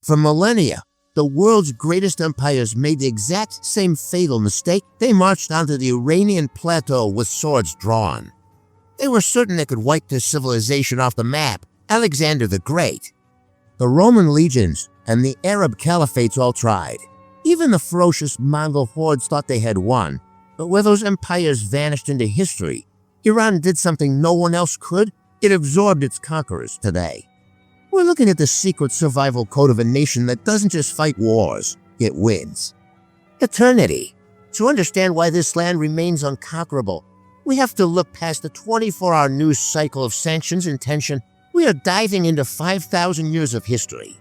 For millennia, the world's greatest empires made the exact same fatal mistake. They marched onto the Iranian Plateau with swords drawn. They were certain they could wipe their civilization off the map. Alexander the Great, the Roman legions, and the Arab caliphates all tried. Even the ferocious Mongol hordes thought they had won. But where those empires vanished into history, Iran did something no one else could. It absorbed its conquerors today. We're looking at the secret survival code of a nation that doesn't just fight wars, it wins. Eternity. To understand why this land remains unconquerable, we have to look past the 24-hour news cycle of sanctions and tension. We are diving into 5,000 years of history.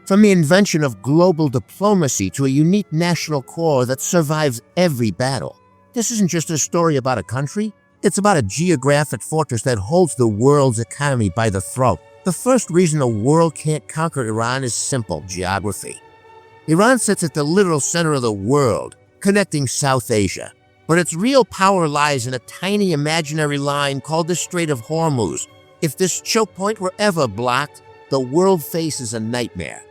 From the invention of global diplomacy to a unique national core that survives every battle. This isn't just a story about a country. It's about a geographic fortress that holds the world's economy by the throat. The first reason the world can't conquer Iran is simple: geography. Iran sits at the literal center of the world, connecting South Asia. But its real power lies in a tiny imaginary line called the Strait of Hormuz. If this choke point were ever blocked, the world faces a nightmare.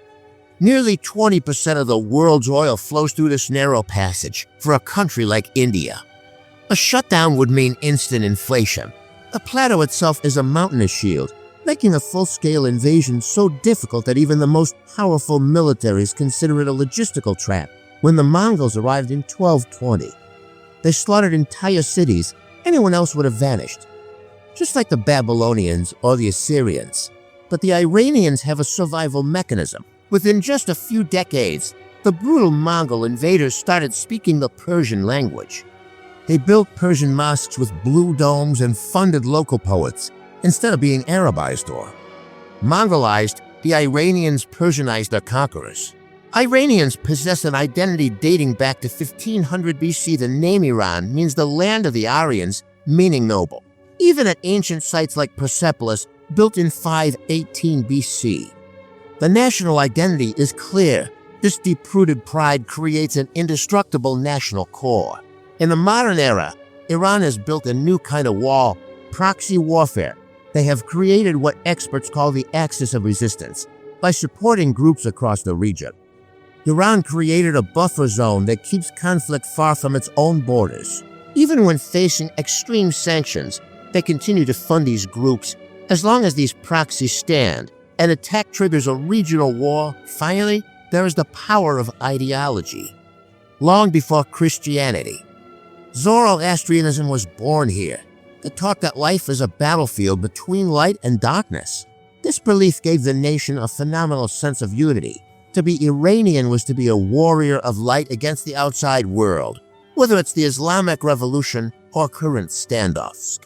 Nearly 20% of the world's oil flows through this narrow passage for a country like India. A shutdown would mean instant inflation. The plateau itself is a mountainous shield, making a full-scale invasion so difficult that even the most powerful militaries consider it a logistical trap. When the Mongols arrived in 1220, they slaughtered entire cities. Anyone else would have vanished, just like the Babylonians or the Assyrians. But the Iranians have a survival mechanism. Within just a few decades, the brutal Mongol invaders started speaking the Persian language. They built Persian mosques with blue domes and funded local poets, instead of being Arabized or Mongolized. The Iranians Persianized their conquerors. Iranians possess an identity dating back to 1500 BC. The name Iran means the land of the Aryans, meaning noble. Even at ancient sites like Persepolis, built in 518 BC. The national identity is clear. This deep-rooted pride creates an indestructible national core. In the modern era, Iran has built a new kind of wall: proxy warfare. They have created what experts call the axis of resistance by supporting groups across the region. Iran created a buffer zone that keeps conflict far from its own borders. Even when facing extreme sanctions, they continue to fund these groups. As long as these proxies stand, an attack triggers a regional war. Finally, there is the power of ideology. Long before Christianity, Zoroastrianism was born here. The taught that life is a battlefield between light and darkness. This belief gave the nation a phenomenal sense of unity. To be Iranian was to be a warrior of light against the outside world, whether it's the Islamic Revolution or current standoffs.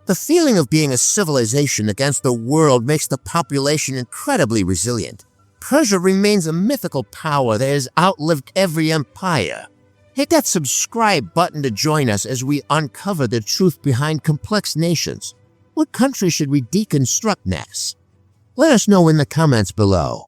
The feeling of being a civilization against the world makes the population incredibly resilient. Persia remains a mythical power that has outlived every empire. Hit that subscribe button to join us as we uncover the truth behind complex nations. What country should we deconstruct next? Let us know in the comments below.